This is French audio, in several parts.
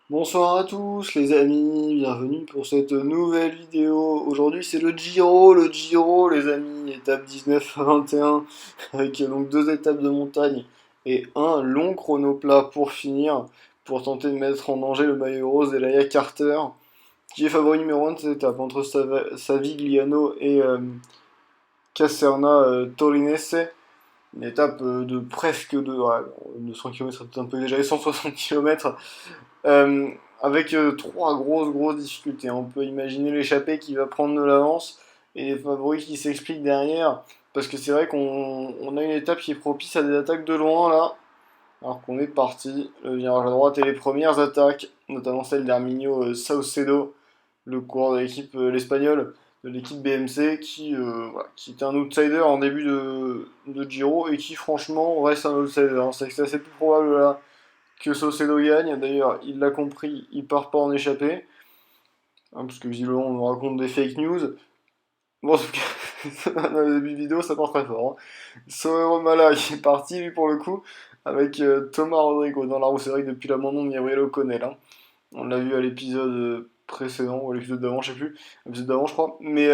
Bonsoir à tous les amis, bienvenue pour cette nouvelle vidéo. Aujourd'hui c'est le Giro les amis, étape 19 à 21, avec donc deux étapes de montagne et un long chrono plat pour finir, pour tenter de mettre en danger le maillot rose d'Elaya Carter, qui est favori numéro 1 de cette étape, entre Savigliano et Caserna Torinese. Une étape de presque 200 km, c'est peut-être un peu exagéré, 160 km. Euh, avec trois grosses difficultés. On peut imaginer l'échappée qui va prendre de l'avance et les favoris qui s'expliquent derrière. Parce que c'est vrai qu'on a une étape qui est propice à des attaques de loin là. Alors qu'on est parti. Le virage à droite et les premières attaques, notamment celle d'Arminio Saucedo, le coureur de l'équipe, l'Espagnol, de l'équipe BMC, qui était un outsider en début de Giro et qui franchement reste un outsider, hein. C'est assez plus probable là que Saucedo gagne. D'ailleurs, il l'a compris, il part pas en échappée. Hein, parce que visiblement, on nous raconte des fake news. Bon, en tout cas, dans le début de vidéo, ça part très fort, hein. Sowero Mala qui est parti, lui, pour le coup, avec Thomas Rodrigo dans la roue. C'est vrai que depuis l'abandon de Gabriel O'Connell, hein. On l'a vu à l'épisode précédent, ou à l'épisode d'avant, je sais plus. L'épisode d'avant, je crois. Mais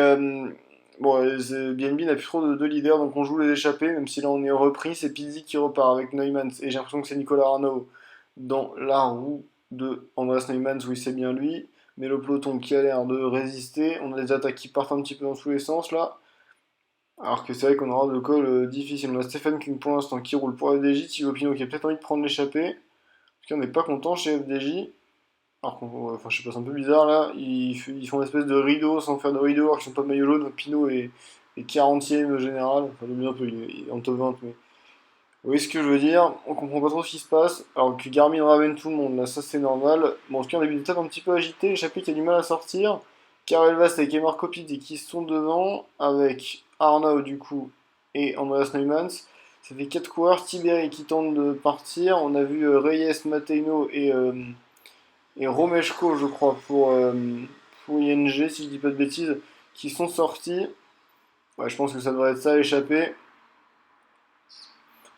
bon, BNB n'a plus trop de leader, donc on joue les échappés, même si là on est repris. C'est Pizzi qui repart avec Neumann, et j'ai l'impression que c'est Nicolas Arnaud dans la roue de Andreas Neumann, oui, c'est bien lui. Mais le peloton qui a l'air de résister. On a des attaques qui partent un petit peu dans tous les sens là. Alors que c'est vrai qu'on aura de cols difficiles. On a Stephen King pour l'instant qui roule pour FDJ. Thibaut Pinot qui a peut-être envie de prendre l'échappée. Parce qu'on n'est pas content chez FDJ. Alors enfin, je sais pas, c'est un peu bizarre là. Ils font une espèce de rideau sans faire de rideau alors qu'ils sont pas de maillot jaune. Pinot est 40e général. Enfin, j'aime bien un peu, il est en top 20. Mais vous voyez ce que je veux dire? On comprend pas trop ce qui se passe. Alors que Garmin ramène tout le monde, là, ça c'est normal. Bon, en tout cas, on a début d'étape un petit peu agité. L'échappée qui a du mal à sortir. Karel Vast avec Emar Copiti qui sont devant, avec Arnaud du coup et Andreas Neumans. Ça fait 4 coureurs. Tiberi qui tente de partir. On a vu Reyes, Mateino et Romeshko, je crois, pour ING, si je dis pas de bêtises, qui sont sortis. Ouais, je pense que ça devrait être ça, l'échappée.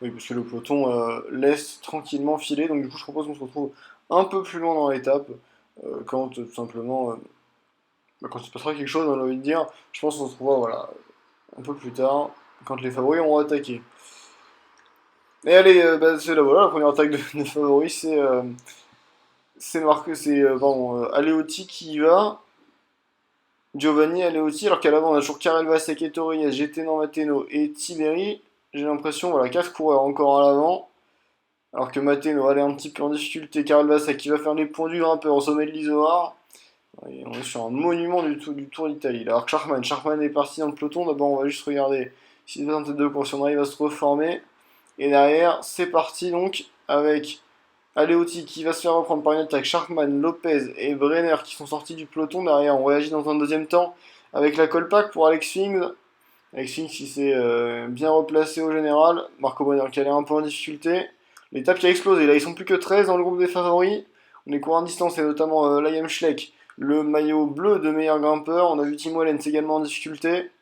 Oui, parce que le peloton laisse tranquillement filer. Donc du coup, je propose qu'on se retrouve un peu plus loin dans l'étape, quand tout simplement, quand il se passera quelque chose, on a envie de dire. Je pense qu'on se retrouvera voilà, un peu plus tard, quand les favoris auront attaqué. Et allez, bah, c'est là voilà, la première attaque de favoris, c'est Aleotti qui y va. Giovanni Aleotti, alors qu'à l'avant on a toujours Karel Vasek et Torres, GT Mateno et Tiberi. J'ai l'impression, voilà, 4 coureurs encore à l'avant. Alors que Mateno elle est un petit peu en difficulté. Karel Vasek qui va faire les points du grimpeur au sommet de l'Isoar. Et on est sur un monument du Tour d'Italie. Alors que Sharkman est parti dans le peloton. D'abord on va juste regarder s'il va tenter de course, si on arrive à se reformer. Et derrière c'est parti donc avec Aleotti qui va se faire reprendre par une attaque. Sharkman, Lopez et Brenner qui sont sortis du peloton. Derrière on réagit dans un deuxième temps avec la Colpack pour Alex Fings. Alex Fings qui s'est bien replacé au général. Marco Brenner qui allait un peu en difficulté. L'étape qui a explosé. Là, ils sont plus que 13 dans le groupe des favoris. On est courant en distance et notamment Liam Schleck, le maillot bleu de meilleur grimpeur. On a vu Tim Wellens également en difficulté.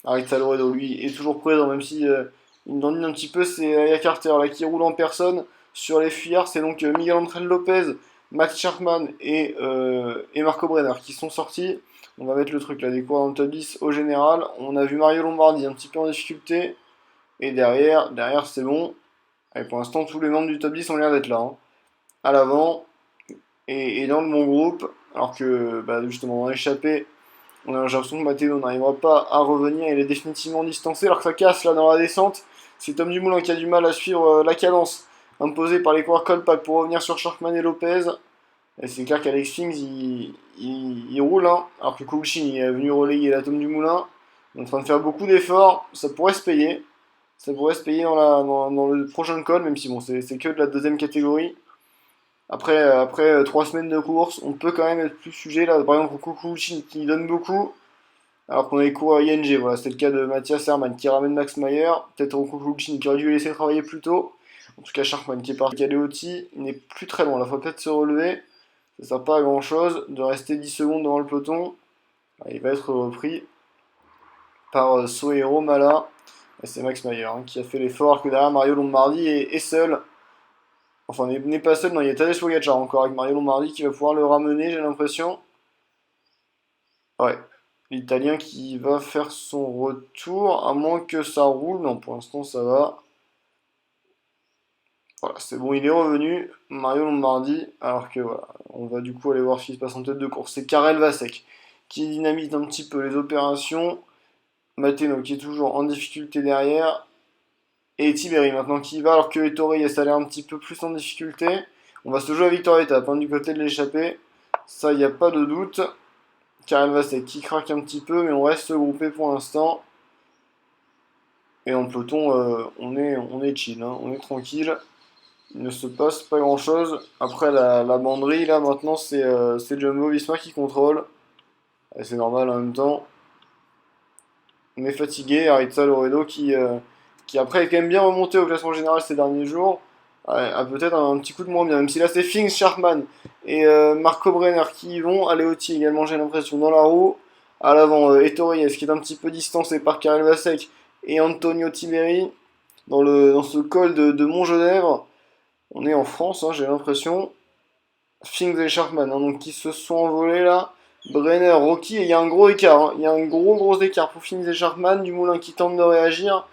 Arita Loredo, lui, est toujours présent, même si il dandine un petit peu. C'est Aya Carter là, qui roule en personne sur les fuyards. C'est donc Miguel Angel Lopez, Max Sharkman et Marco Brenner qui sont sortis. On va mettre le truc là, des coureurs dans le top 10 au général. On a vu Mario Lombardi un petit peu en difficulté. Et derrière c'est bon. Et pour l'instant, tous les membres du top 10 ont l'air d'être là, hein. À l'avant et dans le bon groupe. Alors que bah, justement, dans l'échappée, j'ai l'impression que Matteo n'arrivera pas à revenir. Il est définitivement distancé. Alors que ça casse là dans la descente. C'est Tom Dumoulin qui a du mal à suivre la cadence imposée par les coureurs Colpack pour revenir sur Sharkman et Lopez. Et c'est clair qu'Alex Fings il roule, hein. Alors que Kouchin est venu relayer la Tom Dumoulin. Il est en train de faire beaucoup d'efforts. Ça pourrait se payer. Ça pourrait se payer dans le prochain call, même si bon, c'est que de la deuxième catégorie. Après 3 semaines de course, on peut quand même être plus sujet là. Par exemple, Kukuchin qui donne beaucoup, alors qu'on a les cours à ING. Voilà, c'est le cas de Mathias Hermann qui ramène Max Mayer. Peut-être Kukuchin qui aurait dû laisser travailler plus tôt. En tout cas, Sharkman qui est parti Aleotti, il n'est plus très loin. Il faut peut-être se relever. Ça sert pas à grand chose de rester 10 secondes devant le peloton. Il va être repris par Sohiro Mala. Et c'est Max Mayer, hein, qui a fait l'effort, que derrière Mario Lombardi est seul. Enfin, n'est pas seul, non, il y a Tadej Pogacar encore avec Mario Lombardi qui va pouvoir le ramener, j'ai l'impression. Ouais, l'Italien qui va faire son retour, à moins que ça roule. Non, pour l'instant ça va. Voilà, c'est bon, il est revenu, Mario Lombardi, alors que voilà, on va du coup aller voir ce qui se passe en tête de course. C'est Karel Vasek qui dynamise un petit peu les opérations. Mateno qui est toujours en difficulté derrière. Et Tiberi maintenant qui y va, alors que Ettore ça a l'air un petit peu plus en difficulté. On va se jouer à victoire étape, hein, du côté de l'échappée. Ça, il n'y a pas de doute. Karel Vasek qui craque un petit peu, mais on reste groupé pour l'instant. Et en peloton, on est chill, hein, on est tranquille. Il ne se passe pas grand chose. Après la banderie, là maintenant c'est Jumbo Visma qui contrôle. Et c'est normal en même temps. On est fatigué. Aritza Loredo qui après est quand même bien remonté au classement général ces derniers jours. A peut-être un petit coup de moins bien. Même si là c'est Fings, Sharkman et Marco Brenner qui y vont. Aleotti également, j'ai l'impression, dans la roue. À l'avant, Ettore qui est un petit peu distancé par Karel Vasek et Antonio Tiberi dans ce col de Montgenèvre. On est en France, hein, j'ai l'impression. Fings et Sharkman, hein, donc qui se sont envolés là. Brenner, Rocky, et il y a un gros écart. Hein. Il y a un gros écart pour Fings et Sharkman. Dumoulin qui tente de réagir.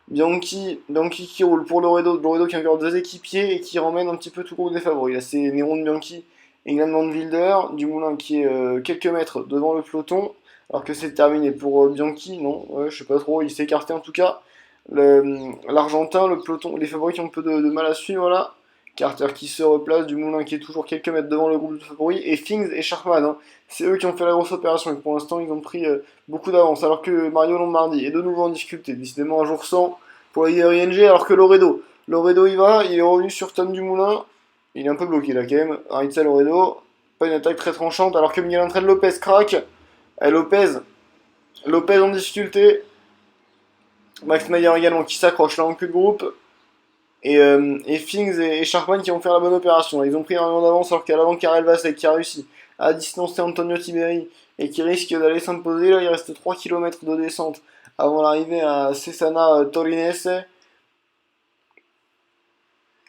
Bianchi qui roule pour Loredo qui a encore deux équipiers et qui ramène un petit peu tout le groupe des favoris. Là, c'est Néron de Bianchi et Glenn Van Wilder. Dumoulin qui est quelques mètres devant le peloton. Alors que c'est terminé pour Bianchi, non, ouais, je sais pas trop, il s'est écarté en tout cas. L'Argentin, le peloton, les favoris qui ont un peu de mal à suivre là. Carter qui se replace, Dumoulin qui est toujours quelques mètres devant le groupe de favoris, et Fings et Sharkman, hein. C'est eux qui ont fait la grosse opération, et pour l'instant ils ont pris beaucoup d'avance, alors que Mario Lombardi est de nouveau en difficulté, décidément un jour sans pour la ING, alors que Loredo il va, il est revenu sur Tom Dumoulin, il est un peu bloqué là quand même, Aritza Loredo, pas une attaque très tranchante, alors que Miguel Angel Lopez craque, et Lopez en difficulté, Max Mayer également qui s'accroche là en queue de groupe, et Fings et Sharkman qui vont faire la bonne opération. Ils ont pris énormément d'avance alors qu'à l'avant Karel Vasek qui a réussi à distancer Antonio Tiberi et qui risque d'aller s'imposer. Là il reste 3 km de descente avant l'arrivée à Cesana Torinese.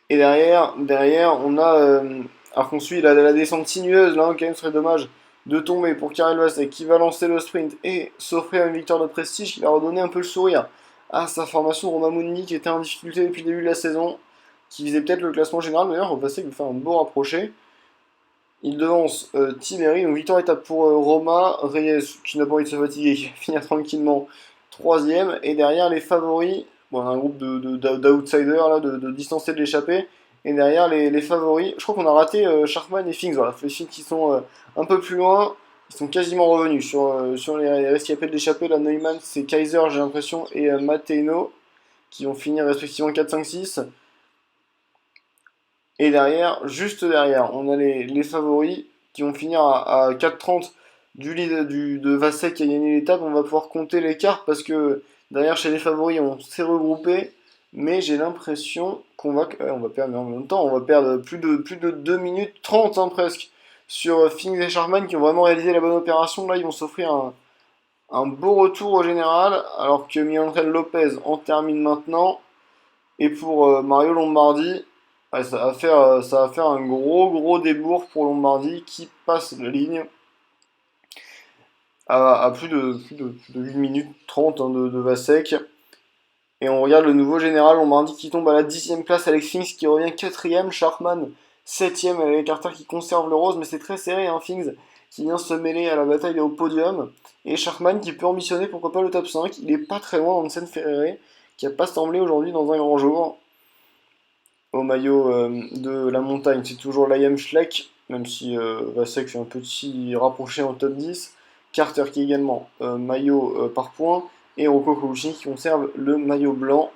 Et derrière on a, alors qu'on suit la descente sinueuse, là quand même ce serait dommage de tomber pour Karel Vasek qui va lancer le sprint et s'offrir une victoire de prestige qui va redonner un peu le sourire à sa formation. Romain Mundi qui était en difficulté depuis le début de la saison, qui visait peut-être le classement général. D'ailleurs, Vasek lui fait un beau rapproché. Il devance Tiberi, donc victoire étape pour Roma, Reyes qui n'a pas envie de se fatiguer, qui va finir tranquillement troisième, et derrière les favoris, bon, on a un groupe d'outsiders là, de distancés de l'échappée, et derrière les favoris, je crois qu'on a raté Sharkman et Fings, voilà, les Fings qui sont un peu plus loin, ils sont quasiment revenus sur les rescapés de l'échappée, la Neumann c'est Kaiser j'ai l'impression, et Mateno, qui vont finir respectivement 4, 5, 6. Et derrière, juste derrière, on a les favoris qui vont finir à 4,30 de Vasek qui a gagné l'étape. On va pouvoir compter les cartes parce que derrière, chez les favoris, on s'est regroupé. Mais j'ai l'impression qu'on va, on va perdre, mais en même temps, on va perdre plus de 2 minutes 30 hein, presque sur Fings et Sharkman qui ont vraiment réalisé la bonne opération. Là, ils vont s'offrir un beau retour au général, alors que Miguel Lopez en termine maintenant. Et pour Mario Lombardi, ouais, ça va faire un gros débours pour Lombardi qui passe la ligne à plus de 8 minutes 30 hein, de Vasek. Et on regarde le nouveau général Lombardi qui tombe à la 10e place, Alex Fings qui revient 4e, Sharkman 7e avec Carter qui conserve le rose, mais c'est très serré, hein, Fings qui vient se mêler à la bataille au podium, et Sharkman qui peut ambitionner pourquoi pas le top 5, il est pas très loin Hansen Ferrere, qui a pas semblé aujourd'hui dans un grand jour. Au maillot de la montagne, c'est toujours Liam Schleck, même si Vasek fait un petit rapproché en top 10. Carter qui est également maillot par points. Et Rocco Colucci qui conserve le maillot blanc.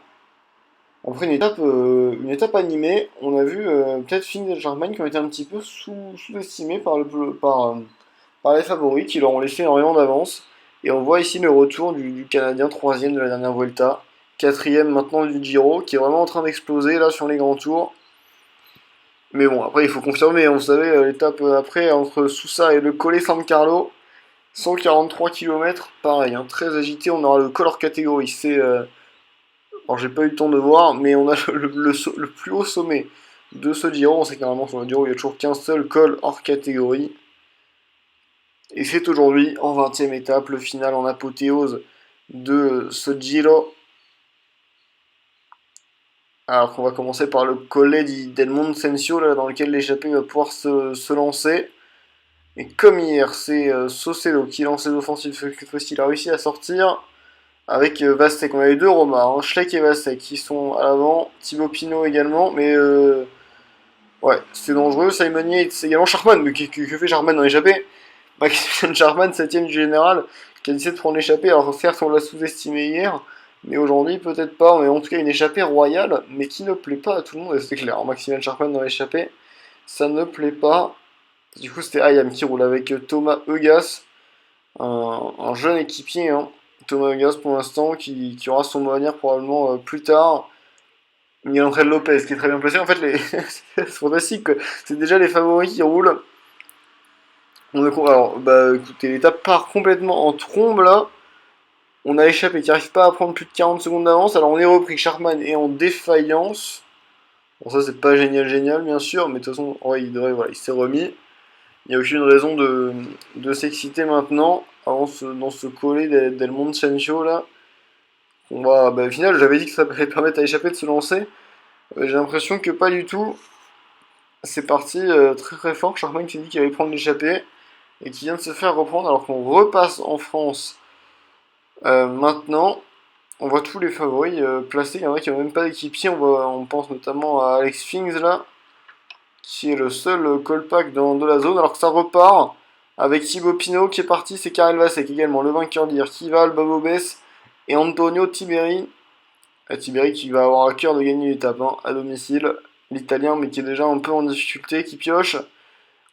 Après une étape animée, on a vu peut-être Finn et Sharkman qui ont été un petit peu sous-estimés par les favoris, qui leur ont laissé énormément d'avance. Et on voit ici le retour du Canadien, troisième de la dernière Vuelta, quatrième maintenant du Giro, qui est vraiment en train d'exploser là sur les grands tours. Mais bon, après il faut confirmer, hein, vous savez, l'étape après, entre Sousa et le Colle San Carlo, 143 km, pareil, hein, très agité, on aura le col hors catégorie, alors j'ai pas eu le temps de voir, mais on a le plus haut sommet de ce Giro. On sait que normalement sur le Giro il n'y a toujours qu'un seul col hors catégorie. Et c'est aujourd'hui, en 20e étape, le final en apothéose de ce Giro. Alors qu'on va commencer par le Colle del Moncencio, là, dans lequel l'échappée va pouvoir se lancer. Et comme hier, c'est Saucedo qui lance les offensives, cette fois-ci il a réussi à sortir. Avec Vastek, on a les deux Romains, hein, Schleck et Vastek qui sont à l'avant, Thibaut Pinot également, mais ouais, c'est dangereux. Simon Yates également, Charman, mais que fait Charman dans l'échappée? Maximilian Charman, 7ème du général, qui a décidé de prendre l'échappée. Alors certes, on l'a sous-estimé hier, mais aujourd'hui peut-être pas. Mais en tout cas, une échappée royale, mais qui ne plaît pas à tout le monde, c'est clair. Maximilian Charman dans l'échappée, ça ne plaît pas. Du coup, c'était Ayam qui roule avec Thomas Eugas, un jeune équipier, hein. Thomas Eugas pour l'instant, qui aura son mot à dire probablement plus tard. Miguel Angel Lopez qui est très bien placé. En fait, c'est fantastique, quoi. C'est déjà les favoris qui roulent. Alors, bah écoutez, l'étape part complètement en trombe là. On a échappé qui n'arrive pas à prendre plus de 40 secondes d'avance. Alors on est repris, Sharman est en défaillance. Bon, ça c'est pas génial, bien sûr, mais de toute façon, ouais, il s'est remis. Il n'y a aucune raison de s'exciter maintenant, dans ce collet del Moncencio là. Au final, j'avais dit que ça allait permettre à l'échappée de se lancer. J'ai l'impression que pas du tout. C'est parti très très fort. Sharman qui s'est dit qu'il allait prendre l'échappée et qui vient de se faire reprendre alors qu'on repasse en France. Maintenant, on voit tous les favoris placés. Il y en a qui n'ont même pas d'équipier. On pense notamment à Alex Fings là, qui est le seul call-pack de la zone. Alors que ça repart avec Thibaut Pinot qui est parti. C'est Karel Vasek également, le vainqueur d'hier, qui va, Babo Bess et Antonio Tiberi. Tiberi qui va avoir à cœur de gagner l'étape à domicile. L'Italien, mais qui est déjà un peu en difficulté, qui pioche.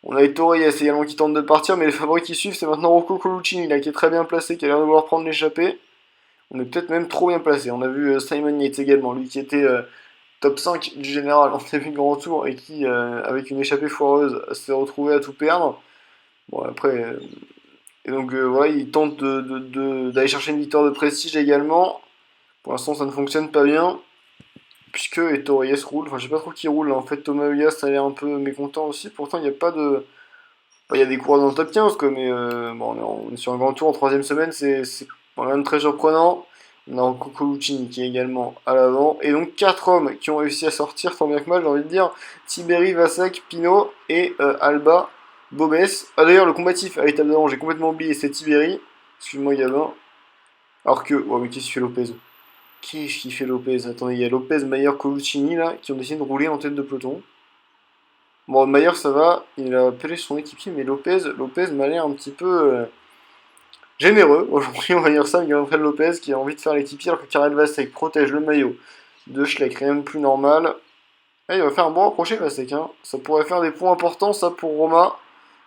On a Torres également qui tente de partir, mais les favoris qui suivent, c'est maintenant Rocco Coluccini, là, qui est très bien placé, qui a l'air de vouloir prendre l'échappée. On est peut-être même trop bien placé. On a vu Simon Yates également, lui qui était top 5 du général en début de grand tour et qui, avec une échappée foireuse, s'est retrouvé à tout perdre. Bon, après. Et donc voilà, il tente d'aller chercher une victoire de prestige également. Pour l'instant, ça ne fonctionne pas bien. Puisque Torres roule, enfin je sais pas trop qui roule, en fait Thomas Elias a l'air un peu mécontent aussi, pourtant il n'y a pas de... Il y a des coureurs dans le top 15 quoi, mais bon, on est sur un grand tour en troisième semaine, c'est rien de très surprenant. On a Coco Lucchini qui est également à l'avant, et donc 4 hommes qui ont réussi à sortir, tant bien que mal j'ai envie de dire, Tiberi, Vasek, Pinot et Alba, Bobès. Ah d'ailleurs le combatif à l'étape d'avant, j'ai complètement oublié, c'est Tiberi, excuse-moi Gabin, alors que... Oh mais qu'est-ce qu'il fait Lopez? Qu'est-ce qu'il fait Lopez? Attendez, il y a Lopez, Mayer, Coluccini là, qui ont décidé de rouler en tête de peloton. Bon, Mayer ça va, il a appelé son équipier, mais Lopez m'a l'air un petit peu généreux. Aujourd'hui, on va dire ça, Miguel Angel Lopez qui a envie de faire l'équipier alors que Karel Vasek protège le maillot de Schleck, rien de plus normal. Et il va faire un bon approché Vasek, hein. Ça pourrait faire des points importants ça pour Roma.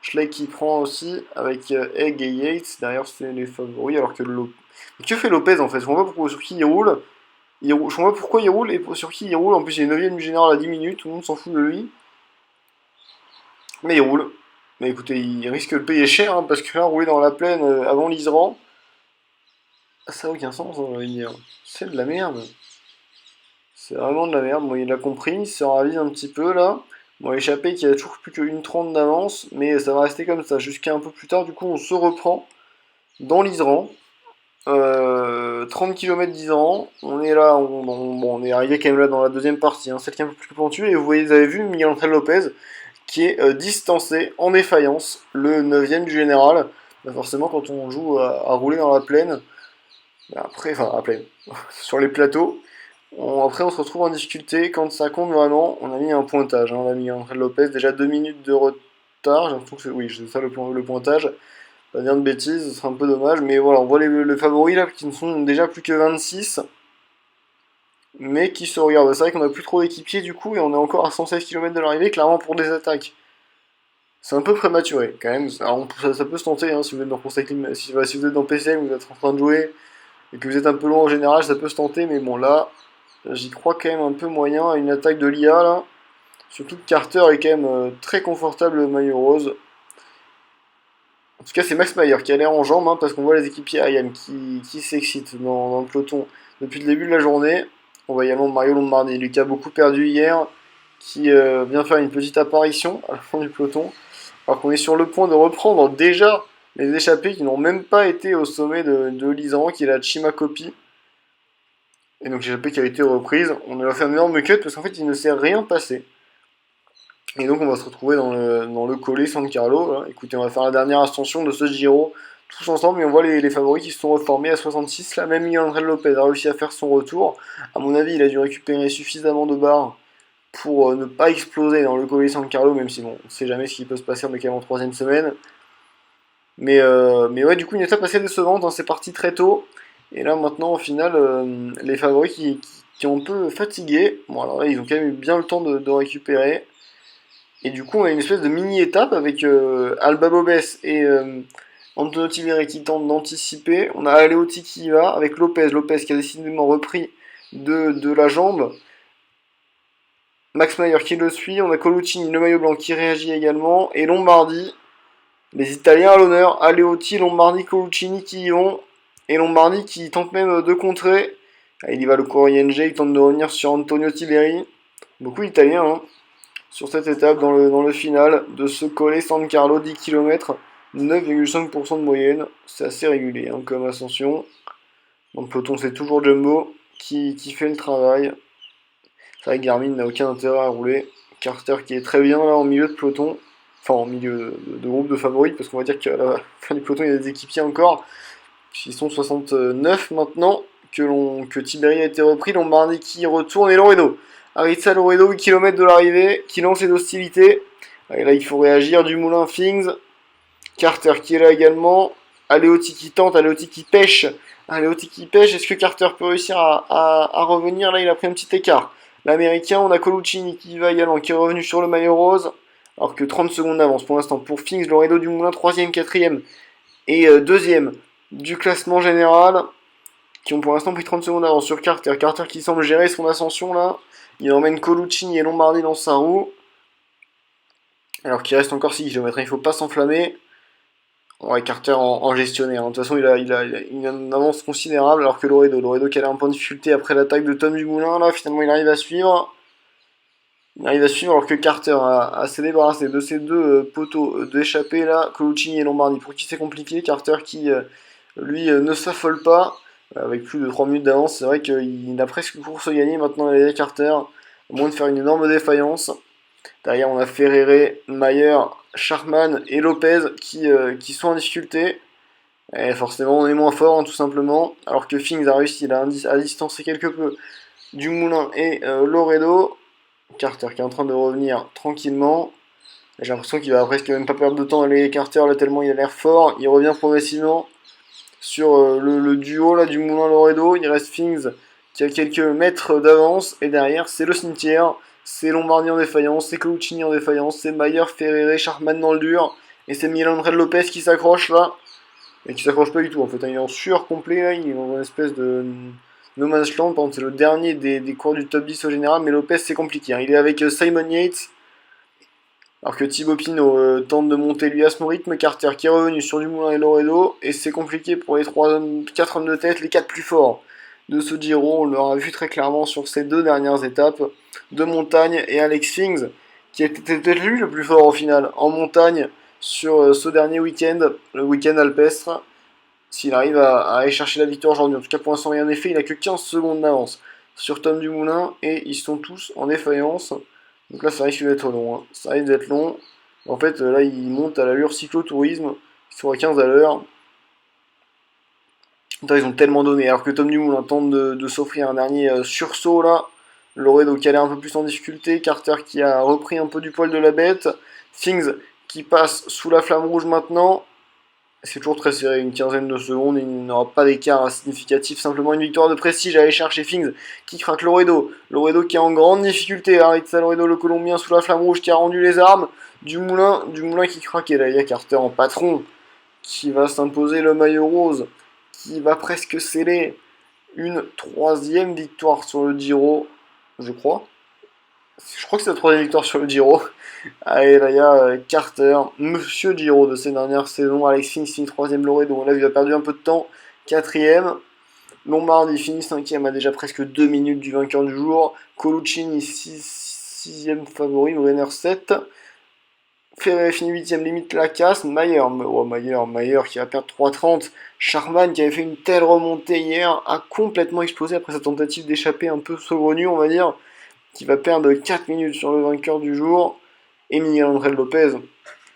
Schleck qui prend aussi avec Egg et Yates, derrière c'est les favoris, alors que Lopez... Que fait Lopez en fait? Je vois pas pourquoi, sur qui il roule. Je vois pas pourquoi il roule et sur qui il roule. En plus, il est 9ème du général à 10 minutes, tout le monde s'en fout de lui. Mais il roule. Mais écoutez, il risque de le payer cher, hein, parce que là, rouler dans la plaine avant l'Iseran, ça n'a aucun sens, on va dire. C'est de la merde. C'est vraiment de la merde. Bon, il l'a compris, il se ravise un petit peu là. Bon, échappé qui a toujours plus que 1,30 d'avance, mais ça va rester comme ça jusqu'à un peu plus tard. Du coup, on se reprend dans l'Iseran. 30 km 10 ans, on est là, on est arrivé quand même là dans la deuxième partie, hein, celle qui est un peu plus pointue, et vous avez vu Miguel Angel Lopez qui est distancé en défaillance, le 9ème du général. Bah forcément, quand on joue à rouler dans la plaine, après, enfin, la plaine, sur les plateaux, après on se retrouve en difficulté. Quand ça compte vraiment, on a mis un pointage. Hein, on a mis Angel Lopez, déjà 2 minutes de retard, j'ai l'impression que oui, c'est ça le pointage. Pas dire de bêtises, ce serait un peu dommage, mais voilà, on voit les favoris là qui ne sont déjà plus que 26, mais qui se regardent. C'est vrai qu'on a plus trop d'équipiers du coup, et on est encore à 116 km de l'arrivée, clairement pour des attaques. C'est un peu prématuré quand même. Alors, ça peut se tenter, hein, si vous êtes dans si vous êtes dans PCM, vous êtes en train de jouer, et que vous êtes un peu loin en général, ça peut se tenter, mais bon là, j'y crois quand même un peu moyen à une attaque de l'IA là. Surtout que Carter est quand même très confortable maillot rose. En tout cas, c'est Max Mayer qui a l'air en jambes, hein, parce qu'on voit les équipiers IAM qui s'excitent dans le peloton depuis le début de la journée. On voit également Mario Lombardi, lui qui a beaucoup perdu hier, qui vient faire une petite apparition à la fin du peloton, alors qu'on est sur le point de reprendre déjà les échappés qui n'ont même pas été au sommet de l'Isan, qui est la Chimacopi. Et donc l'échappée qui a été reprise, on a fait un énorme cut parce qu'en fait il ne s'est rien passé. Et donc on va se retrouver dans le Colle San Carlo. Là. Écoutez, on va faire la dernière ascension de ce Giro tous ensemble et on voit les favoris qui se sont reformés à 66. Là, même Miguel Angel Lopez a réussi à faire son retour. À mon avis, il a dû récupérer suffisamment de barres pour ne pas exploser dans le Colle San Carlo, même si bon, on ne sait jamais ce qui peut se passer, on est quand même en troisième semaine. Mais ouais, du coup, une étape assez décevante, hein, c'est parti très tôt. Et là, maintenant, au final, les favoris qui ont un peu fatigué. Bon, alors là, ils ont quand même eu bien le temps de récupérer. Et du coup, on a une espèce de mini-étape avec Alba Bobes et Antonio Tiberi qui tentent d'anticiper. On a Aleotti qui y va avec Lopez. Lopez qui a décidément repris de la jambe. Max Mayer qui le suit. On a Coluccini, le maillot blanc, qui réagit également. Et Lombardi, les Italiens à l'honneur. Aleotti, Lombardi, Coluccini qui y vont. Et Lombardi qui tente même de contrer. Ah, il y va le Corrienge, il tente de revenir sur Antonio Tiberi. Beaucoup d'Italiens, hein, sur cette étape dans le final de ce Colle San Carlo, 10 km, 9,5% de moyenne. C'est assez régulier hein, comme ascension. Dans le peloton, c'est toujours Jumbo qui fait le travail. C'est vrai que Garmin n'a aucun intérêt à rouler. Carter qui est très bien là en milieu de peloton. Enfin, en milieu de groupe de favoris, parce qu'on va dire qu'à la fin du peloton, il y a des équipiers encore. Ils sont 69 maintenant que Tiberi a été repris. Lombardi qui retourne et Loredo. Aritza Loredo, 8 km de l'arrivée, qui lance les hostilités. Et là, il faut réagir. Dumoulin, Fings. Carter qui est là également. Aleotti qui tente, Aleotti qui pêche. Aleotti qui pêche. Est-ce que Carter peut réussir à revenir? Là, il a pris un petit écart. L'américain, on a Coluccini qui va également, qui est revenu sur le maillot rose. Alors que 30 secondes d'avance pour l'instant pour Fings, Loredo, Dumoulin, 3ème, 4ème et 2ème du classement général. Qui ont pour l'instant pris 30 secondes d'avance sur Carter. Carter qui semble gérer son ascension là. Il emmène Coluccini et Lombardi dans sa roue. Alors qu'il reste encore 6 km, il ne faut pas s'enflammer. Ouais, Carter en gestionnaire. De toute façon, il a une avance considérable. Alors que Loredo qui a un point de difficulté après l'attaque de Tom Dumoulin, là, finalement, il arrive à suivre. Il arrive à suivre alors que Carter a s'est débarrassé de ces deux poteaux d'échappée là, Coluccini et Lombardi. Pour qui c'est compliqué, Carter qui, lui, ne s'affole pas. Avec plus de 3 minutes d'avance, c'est vrai qu'il a presque une course gagnée maintenant, les Carter, au moins de faire une énorme défaillance. Derrière, on a Ferrere, Mayer, Sharman et Lopez qui sont en difficulté. Et forcément, on est moins fort, hein, tout simplement. Alors que Fings a réussi à distancer quelque peu Dumoulin et Loredo. Carter qui est en train de revenir tranquillement. J'ai l'impression qu'il va presque même pas perdre de temps, les Carter, là, tellement il a l'air fort. Il revient progressivement sur le duo là, du Moulin Loredo. Il reste Fings qui a quelques mètres d'avance. Et derrière, c'est le cimetière. C'est Lombardi en défaillance. C'est Coluccini en défaillance. C'est Mayer, Ferrere, Sharman dans le dur. Et c'est Miguel Angel Lopez qui s'accroche là. Et qui s'accroche pas du tout en fait. Il est en sueur complet là. Il est dans une espèce de no man's land. Par exemple, c'est le dernier des cours du top 10 au général. Mais Lopez, c'est compliqué. Hein. Il est avec Simon Yates. Alors que Thibaut Pinot tente de monter lui à son rythme, Carter qui est revenu sur Dumoulin et Loredo, et c'est compliqué pour les 4 hommes de tête, les 4 plus forts de ce Giro, on l'aura vu très clairement sur ces 2 dernières étapes de montagne, et Alex Fings, qui était peut-être lui le plus fort au final, en montagne, sur ce dernier week-end, le week-end alpestre, s'il arrive à aller chercher la victoire aujourd'hui. En tout cas pour l'instant rien n'est fait, il n'a que 15 secondes d'avance sur Tom Dumoulin, et ils sont tous en défaillance. Donc là, ça risque d'être long. Hein. Ça risque d'être long. En fait, là, ils montent à l'allure cyclotourisme. Ils sont à 15 à l'heure. Ils ont tellement donné. Alors que Tom Dumoulin tente de s'offrir un dernier sursaut là. Loredo qui allait un peu plus en difficulté. Carter qui a repris un peu du poil de la bête. Things qui passe sous la flamme rouge maintenant. C'est toujours très serré, une quinzaine de secondes, il n'y aura pas d'écart significatif, simplement une victoire de prestige à aller chercher Fings qui craque Loredo. Loredo qui est en grande difficulté, Aritza Loredo le Colombien sous la flamme rouge qui a rendu les armes. Dumoulin qui craque, et là il y a Carter en patron qui va s'imposer le maillot rose, qui va presque sceller une 3ème victoire sur le Giro, je crois. Je crois que c'est la 3ème victoire sur le Giro. Allez, là, il y a Carter, Monsieur Giro de ces dernières saisons. Alex Fings finit 3ème Loredo. Là, il a perdu un peu de temps. 4ème. Lombardi finit 5ème à déjà presque 2 minutes du vainqueur du jour. Coluccini 6ème favori, Brenner 7. Ferré finit 8ème, limite la casse. Mayer qui va perdre 3,30. Charman qui avait fait une telle remontée hier a complètement explosé après sa tentative d'échapper un peu saugrenue, on va dire, qui va perdre 4 minutes sur le vainqueur du jour. Et Miguel André Lopez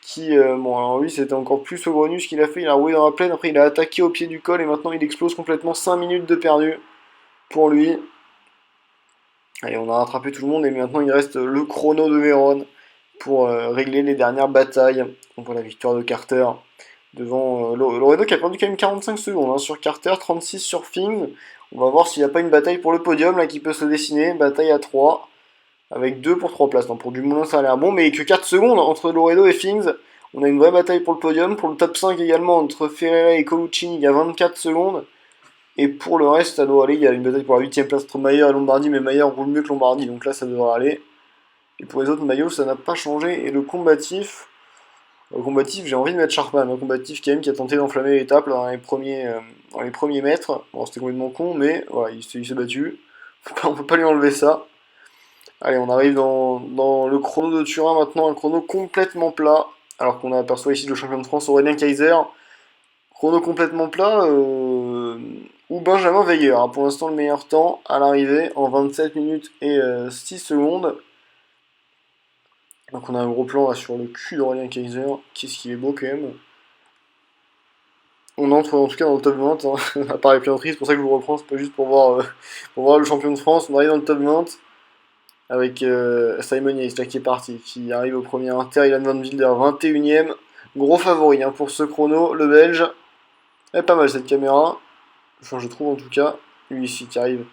qui, bon alors lui c'était encore plus saugrenu ce qu'il a fait, il a roulé dans la plaine, après il a attaqué au pied du col et maintenant il explose complètement, 5 minutes de perdu pour lui. Allez, on a rattrapé tout le monde et maintenant il reste le chrono de Vérone pour régler les dernières batailles. On voit la victoire de Carter devant Loredo qui a perdu quand même 45 secondes hein, sur Carter, 36 sur Fings. On va voir s'il n'y a pas une bataille pour le podium là qui peut se dessiner, bataille à 3 avec 2 pour 3 places. Non, pour Dumoulin ça a l'air bon, mais que 4 secondes entre Loredo et Fings. On a une vraie bataille pour le podium, pour le top 5 également entre Ferreira et Coluccini, il y a 24 secondes. Et pour le reste, ça doit aller. Il y a une bataille pour la 8ème place entre Mayer et Lombardi, mais Mayer roule mieux que Lombardi, donc là ça devrait aller. Et pour les autres maillots, ça n'a pas changé. Et le combatif, j'ai envie de mettre Sharpman. Le combatif, quand même, qui a tenté d'enflammer l'étape dans dans les premiers mètres. Bon, c'était complètement con, mais voilà, il s'est battu. On peut pas lui enlever ça. Allez, on arrive dans le chrono de Turin maintenant, un chrono complètement plat. Alors qu'on aperçoit ici le champion de France Aurélien Kaiser. Chrono complètement plat, ou Benjamin Veiller, hein, pour l'instant le meilleur temps à l'arrivée en 27 minutes et 6 secondes. Donc on a un gros plan là sur le cul d'Aurélien Kaiser, qu'est-ce qu'il est beau quand même. On entre en tout cas dans le top 20, hein. À part les plaisanteries, c'est pour ça que je vous reprends, c'est pas juste pour voir le champion de France. On arrive dans le top 20 avec Simon Yates là, qui est parti, qui arrive au premier Inter, Ilan Van Wilder 21ème. Gros favori hein, pour ce chrono, le Belge. Elle est pas mal cette caméra, enfin je trouve en tout cas. Lui ici qui arrive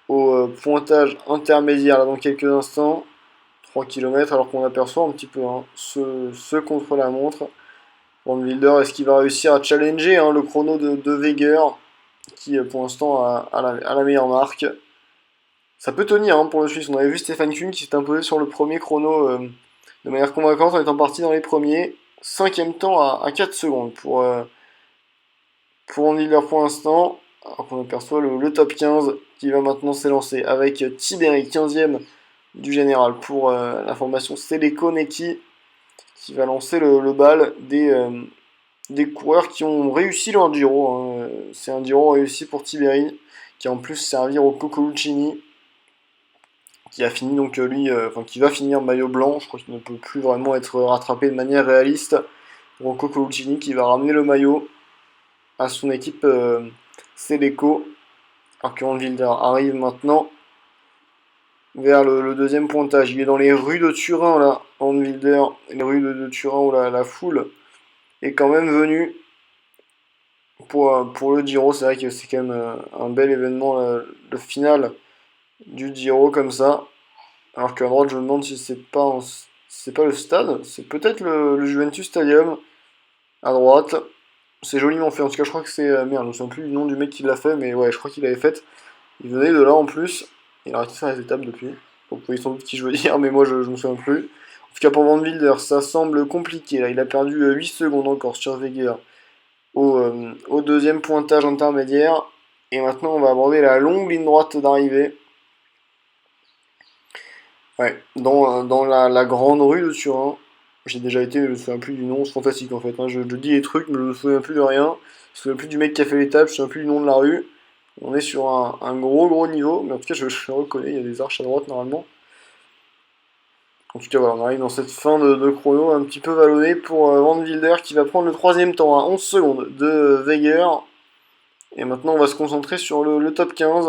au pointage intermédiaire là, dans quelques instants. 3 km alors qu'on aperçoit un petit peu hein, ce contre-la-montre. Van Wilder, est-ce qu'il va réussir à challenger hein, le chrono de Veger, qui pour l'instant a la meilleure marque. Ça peut tenir hein, pour le Suisse. On avait vu Stéphane Kuhn qui s'est imposé sur le premier chrono de manière convaincante en étant parti dans les premiers. 5ème temps à 4 secondes pour Van Wilder pour l'instant. Alors qu'on aperçoit le top 15 qui va maintenant s'élancer avec Tiberi 15ème du général pour la formation Seleco Neki qui va lancer le bal des coureurs qui ont réussi leur Giro. Hein. C'est un Giro réussi pour Tiberi qui a en plus servir au Coluccini qui a fini donc lui, qui va finir maillot blanc. Je crois qu'il ne peut plus vraiment être rattrapé de manière réaliste. Rocco Coluccini qui va ramener le maillot à son équipe Seleco. Alors que Van Wilder arrive maintenant vers le deuxième pointage. Il est dans les rues de Turin là, Van Wilder, les rues de Turin où la foule est quand même venue pour le Giro. C'est vrai que c'est quand même un bel événement, le final du Giro comme ça. Alors qu'à droite, je me demande si c'est pas le stade, c'est peut-être le Juventus Stadium à droite. C'est joliment fait. En tout cas, je crois que c'est merde. Je me souviens plus du nom du mec qui l'a fait, mais ouais, je crois qu'il l'avait fait. Il venait de là en plus. Il a arrêté de faire les étapes depuis. Donc, vous voyez sans doute qui je veux dire, mais moi je me souviens plus. En tout cas, pour Van Wilder, ça semble compliqué. Là, il a perdu 8 secondes encore sur Veger au deuxième pointage intermédiaire. Et maintenant, on va aborder la longue ligne droite d'arrivée. Ouais, dans la grande rue de Turin. J'ai déjà été, mais je me souviens plus du nom. C'est fantastique en fait. Hein. Je dis les trucs, mais je me souviens plus de rien. Je me souviens plus du mec qui a fait l'étape, je me souviens plus du nom de la rue. On est sur un gros niveau, mais en tout cas, je le reconnais. Il y a des arches à droite normalement. En tout cas, voilà, on arrive dans cette fin de chrono un petit peu vallonnée pour Van Wilder qui va prendre le troisième temps à 11 secondes de Veger. Et maintenant, on va se concentrer sur le top 15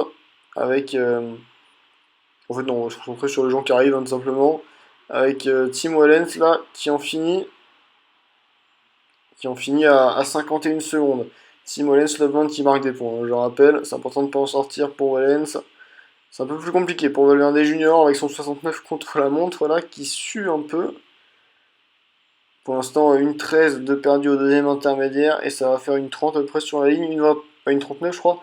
avec. En fait, non, on va se concentrer sur les gens qui arrivent, hein, tout simplement. Avec Tim Wellens là, qui en finit à 51 secondes. Tim Wellens, le 20 qui marque des points. Hein, je rappelle, c'est important de ne pas en sortir pour Wellens. C'est un peu plus compliqué pour Valverde Junior avec son 69 contre la montre là qui sue un peu. Pour l'instant, une 13 de perdu au deuxième intermédiaire et ça va faire une 30 à peu près sur la ligne. Une 39 je crois.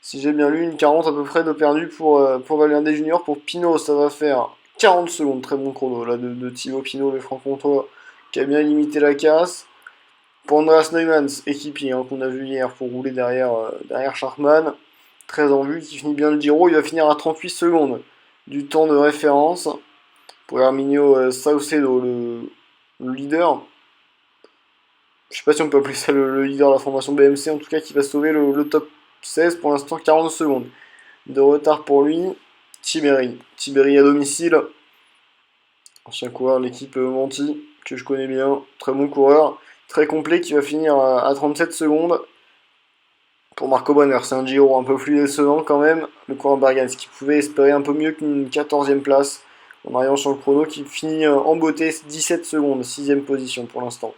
Si j'ai bien lu, une 40 à peu près de perdu pour Valverde Junior. Pour Pinot, ça va faire 40 secondes. Très bon chrono là de Thibaut Pinot, le franc-comtois, qui a bien limité la casse. Pour Andreas Neumann, équipier hein, qu'on a vu hier pour rouler derrière Sharkman. Très en vue, qui finit bien le Giro, il va finir à 38 secondes du temps de référence. pour Herminio Saucedo, le leader. Je sais pas si on peut appeler ça le leader de la formation BMC, en tout cas qui va sauver le top 16 pour l'instant 40 secondes. De retard pour lui. Tiberi à domicile. Ancien coureur de l'équipe Manti, que je connais bien. Très bon coureur. Très complet qui va finir à 37 secondes. Pour Marco Bonner, c'est un Giro un peu plus décevant quand même. Le coureur Bergans qui pouvait espérer un peu mieux qu'une 14e place en arrivant sur le chrono qui finit en beauté 17 secondes, 6ème position pour l'instant.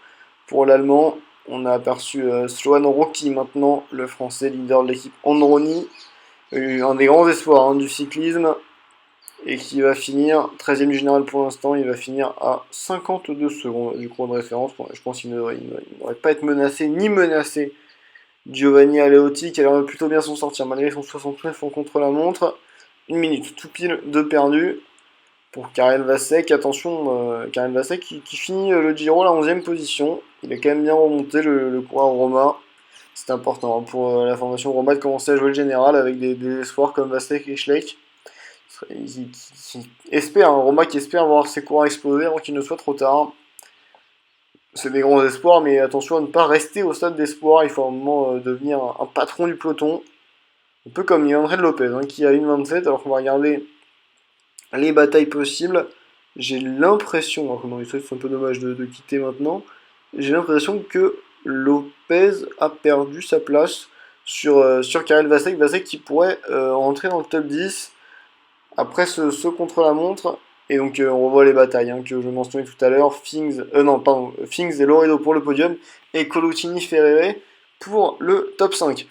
Pour l'Allemand, on a aperçu Sloan Rocky maintenant, le Français leader de l'équipe Androni, un des grands espoirs du cyclisme, et qui va finir 13ème du général pour l'instant, il va finir à 52 secondes du chrono de référence. Je pense qu'il n'aurait pas être menacé, ni menacé Giovanni Aleotti qui a l'air plutôt bien s'en sortir malgré son 69 en contre-la-montre. 1 minute, tout pile, 2 perdus pour Karel Vasek. Attention, Karel Vasek qui finit le Giro à la 11ème position. Il a quand même bien remonté le coureur Roma. C'est important pour la formation Roma de commencer à jouer le général avec des espoirs comme Vasek et Schleck. Qui espère, Roma qui espère voir ses coureurs exploser avant qu'il ne soit trop tard. C'est des grands espoirs, mais attention à ne pas rester au stade d'espoir. Il faut à un moment devenir un patron du peloton. Un peu comme André Lopez, qui a 1,27, alors qu'on va regarder les batailles possibles. J'ai l'impression, c'est un peu dommage de quitter maintenant, j'ai l'impression que Lopez a perdu sa place sur Karel Vasek. Vasek qui pourrait rentrer dans le top 10 après ce contre-la-montre. Et donc on revoit les batailles que je mentionnais tout à l'heure. Fings et Loredo pour le podium et Colottini Ferrere pour le top 5.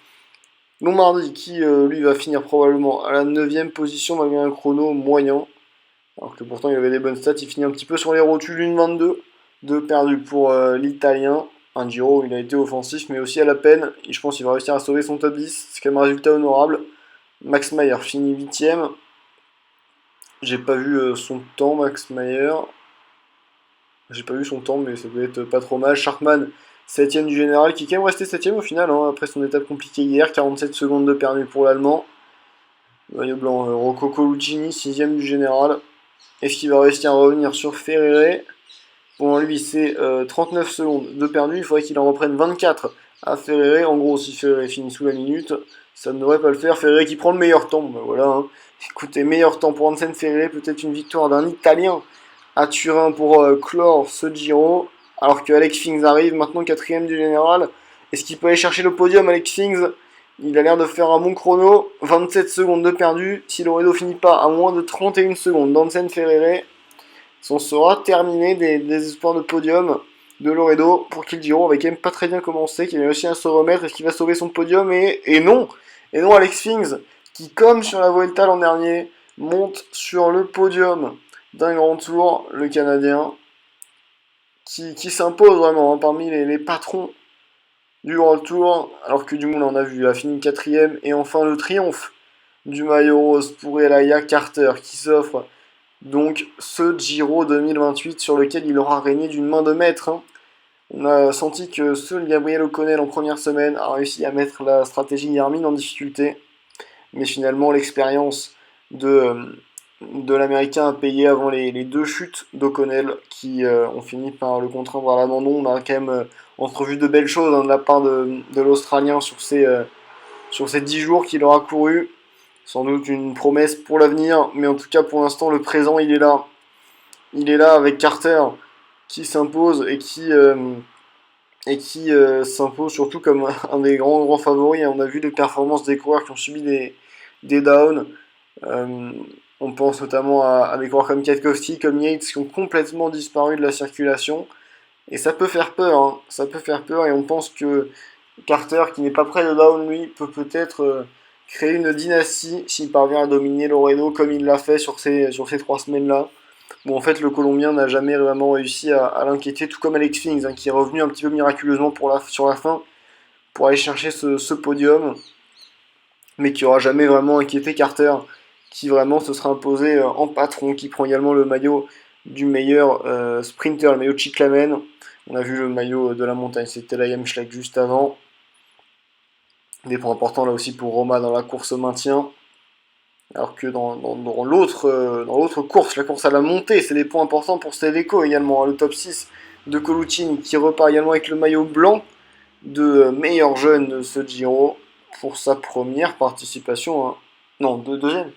Lombardi qui lui va finir probablement à la 9ème position malgré un chrono moyen. Alors que pourtant il avait des bonnes stats, il finit un petit peu sur les rotules, 1,22. 2 perdus pour l'Italien. Un Giro, il a été offensif mais aussi à la peine. Et je pense qu'il va réussir à sauver son top 10. C'est quand même un résultat honorable. Max Mayer finit 8ème. J'ai pas vu son temps, Max Mayer. J'ai pas vu son temps, mais ça doit être pas trop mal. Sharkman, 7ème du général, qui est quand même resté 7ème au final, après son étape compliquée hier. 47 secondes de perdu pour l'Allemand. Maillot blanc, Rocco Coluccini, 6ème du général. Est-ce qu'il va réussir à revenir sur Ferrere? Pour lui, c'est 39 secondes de perdu. Il faudrait qu'il en reprenne 24 à Ferrere. En gros, si Ferrere finit sous la minute, ça ne devrait pas le faire. Ferrere qui prend le meilleur temps. Ben voilà, Écoutez, meilleur temps pour Hansen Ferrere. Peut-être une victoire d'un Italien à Turin pour clore ce Giro. Alors que Alex Fings arrive maintenant 4ème du général. Est-ce qu'il peut aller chercher le podium, Alex Fings? Il a l'air de faire un bon chrono. 27 secondes de perdu. Si Loredo finit pas à moins de 31 secondes d'Hansen Ferrere, on sera terminé des espoirs de podium de Loredo pour qu'il Giro avait quand même pas très bien commencé, qu'il a réussi à se remettre. Est-ce qu'il va sauver son podium? Et non. Et non, Alex Fings qui, comme sur la Vuelta l'an dernier, monte sur le podium d'un grand tour, le Canadien, qui s'impose vraiment parmi les patrons du Grand Tour, alors que Dumoulin, on a vu, a fini 4ème, et enfin le triomphe du maillot rose pour Elia Carter, qui s'offre donc ce Giro 2028 sur lequel il aura régné d'une main de maître. On a senti que seul Gabriel O'Connell en première semaine a réussi à mettre la stratégie Garmin en difficulté, mais finalement l'expérience de l'Américain a payé avant les 2 chutes d'O'Connell qui ont fini par le contraindre à l'abandon. On a quand même entrevu de belles choses de la part de l'Australien sur ces 10 jours qu'il aura couru. Sans doute une promesse pour l'avenir, mais en tout cas pour l'instant le présent il est là. Il est là avec Carter qui s'impose et qui s'impose surtout comme un des grands favoris. On a vu les performances des coureurs qui ont subi des downs. On pense notamment à des coureurs comme Kwiatkowski, comme Yates, qui ont complètement disparu de la circulation. Et ça peut faire peur, ça peut faire peur. Et on pense que Carter, qui n'est pas prêt de down, lui, peut peut-être créer une dynastie s'il parvient à dominer Loredo comme il l'a fait sur ces 3 semaines-là. Bon, en fait, le Colombien n'a jamais vraiment réussi à l'inquiéter, tout comme Alex Fings, qui est revenu un petit peu miraculeusement sur la fin pour aller chercher ce podium, mais qui n'aura jamais vraiment inquiété Carter, qui vraiment se sera imposé en patron, qui prend également le maillot du meilleur sprinter, le maillot de Chiclamen. On a vu le maillot de la montagne, c'était Liam Schleck juste avant. Des points importants là aussi pour Roma dans la course au maintien. Alors que dans l'autre course, la course à la montée, c'est des points importants pour Steveco également, hein. Le top 6 de Colucci qui repart également avec le maillot blanc de meilleur jeune de ce Giro pour sa première participation, hein. Non, deuxième.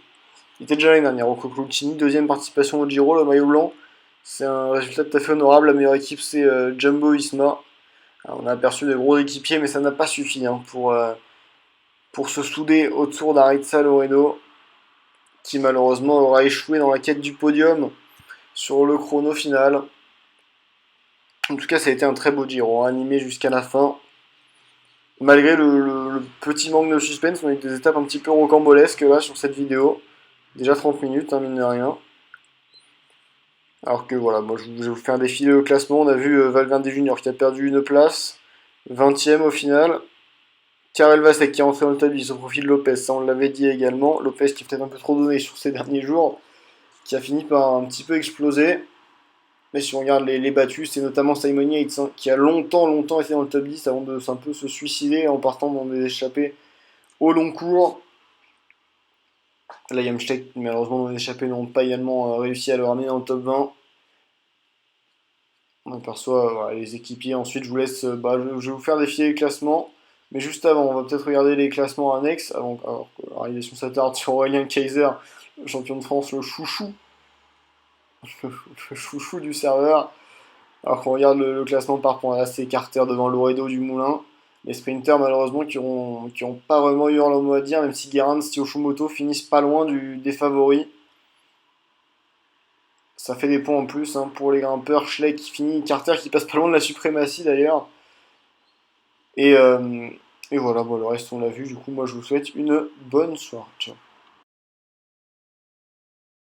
Il était déjà l'année dernière, Rocco Colucci, deuxième participation au Giro, le maillot blanc. C'est un résultat tout à fait honorable. La meilleure équipe, c'est Jumbo Visma. Alors, on a aperçu des gros équipiers, mais ça n'a pas suffi, hein, pour se souder autour d'Aritza Loredo, qui malheureusement aura échoué dans la quête du podium sur le chrono final. En tout cas, ça a été un très beau Giro, hein, animé jusqu'à la fin. Malgré le petit manque de suspense, on a eu des étapes un petit peu rocambolesques là sur cette vidéo. Déjà 30 minutes, hein, mine de rien. Alors que voilà, moi je vais vous faire défiler le classement. On a vu Valverde Junior qui a perdu une place, 20ème au final. Karel Vasek qui est rentré dans le top 10 au profit de Lopez, ça on l'avait dit également. Lopez qui a peut-être un peu trop donné sur ces derniers jours, qui a fini par un petit peu exploser. Mais si on regarde les battus, c'est notamment Simon Yates, hein, qui a longtemps été dans le top 10 avant de un peu se suicider en partant dans des échappées au long cours. Là, Yamstedt, malheureusement, dans les échappées n'ont pas également réussi à le ramener dans le top 20. On aperçoit voilà, les équipiers. Ensuite, je vous laisse. Je vais vous faire défiler les classements. Mais juste avant, on va peut-être regarder les classements annexes. Alors que l'organisation s'attarde sur Aurélien Kaiser, le champion de France, le chouchou. Le chouchou du serveur. Alors qu'on regarde le classement par points. Là, c'est Carter devant Loredo du Moulin. Les sprinters, malheureusement, qui ont pas vraiment eu leur mot à dire, même si Guérin, Stio finissent pas loin des favoris. Ça fait des points en plus, hein, pour les grimpeurs. Schleck qui finit, Carter qui passe pas loin de la suprématie d'ailleurs. Et, euh, et voilà, bon, le reste on l'a vu. Du coup, moi je vous souhaite une bonne soirée. Ciao.